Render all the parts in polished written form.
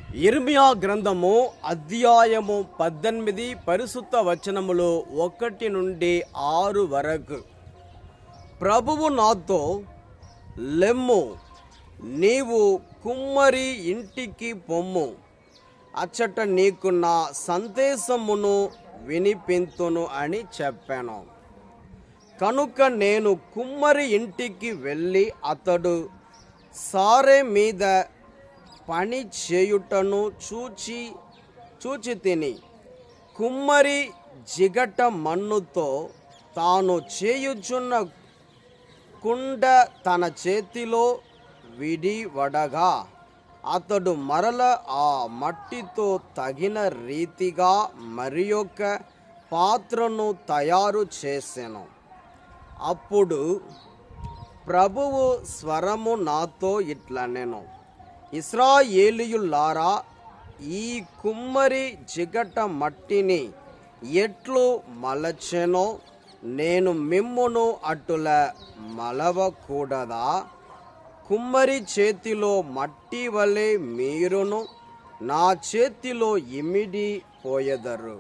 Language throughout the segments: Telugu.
యిర్మీయా గ్రంథము అధ్యాయము 18 పరిశుద్ధ వచనములు 1 నుండి 6 వరకు. ప్రభువు నాతో, లెమ్ము, నీవు కుమ్మరి ఇంటికి పొమ్ము, అచ్చట నీకు నా సందేశమును వినిపింతును అని చెప్పాను. కనుక నేను కుమ్మరి ఇంటికి వెళ్ళి అతడు సారె మీద పని చేయుటను చూచి తిని, కుమ్మరి జిగట మన్నుతో తాను చేయుచున్న కుండ తన చేతిలో విడివడగా, అతడు మరల ఆ మట్టితో తగిన రీతిగా మరియొక పాత్రను తయారు చేసెను. అప్పుడు ప్రభువు స్వరము నాతో ఇట్లనెను, ఇశ్రాయేలీయులారా, ఈ కుమ్మరి జిగట మట్టిని ఎట్లు మలచెనో నేను మిమ్మును అటుల మలవకూడదా? కుమ్మరి చేతిలో మట్టి వలె మీరును నా చేతిలో ఇమిడి పోయెదరు.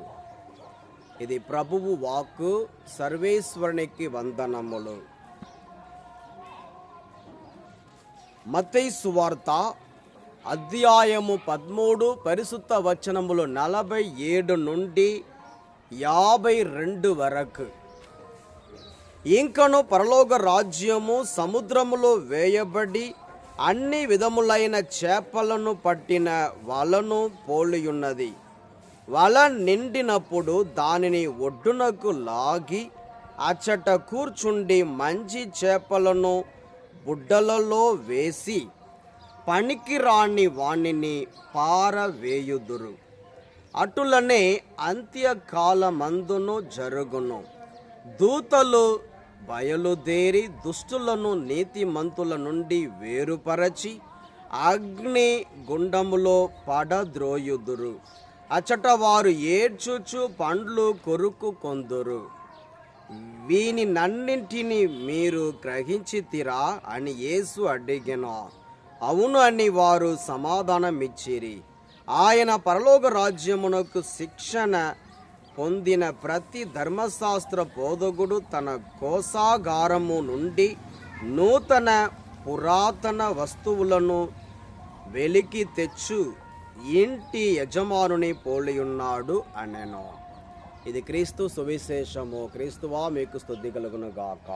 ఇది ప్రభువు వాక్కు. సర్వేశ్వరునికి వందనములు. మత్తయి సువార్త అధ్యాయము 13 పరిశుద్ధ వచనములు 47 నుండి 52 వరకు. ఇంకను పరలోక రాజ్యము సముద్రములో వేయబడి అన్ని విధములైన చేపలను పట్టిన వలను పోలియున్నది. వల నిండినప్పుడు దానిని ఒడ్డునకు లాగి అచ్చట కూర్చుండి మంచి చేపలను బుడ్డలలో వేసి పనికిరాని వానిని పారవేయుదురు. అటులనే అంత్యకాలమందును జరుగును. దూతలు బయలుదేరి దుష్టులను నీతిమంతుల నుండి వేరుపరచి అగ్ని గుండములో పడద్రోయుదురు. అచ్చట వారు ఏడ్చుచు పండ్లు కొరుకు కొందురు. వీనినన్నింటినీ మీరు గ్రహించితిరా అని యేసు అడిగెను. అవును అని వారు సమాధానమిచ్చిరి. ఆయన పరలోక రాజ్యమునకు శిక్షణ పొందిన ప్రతి ధర్మశాస్త్ర బోధకుడు తన కోశాగారము నుండి నూతన పురాతన వస్తువులను వెలికి తెచ్చు ఇంటి యజమానుని పోలియున్నాడు అనెను. ఇది క్రీస్తు సువిశేషము. క్రీస్తువా మీకు స్తుతి కలుగును గాక.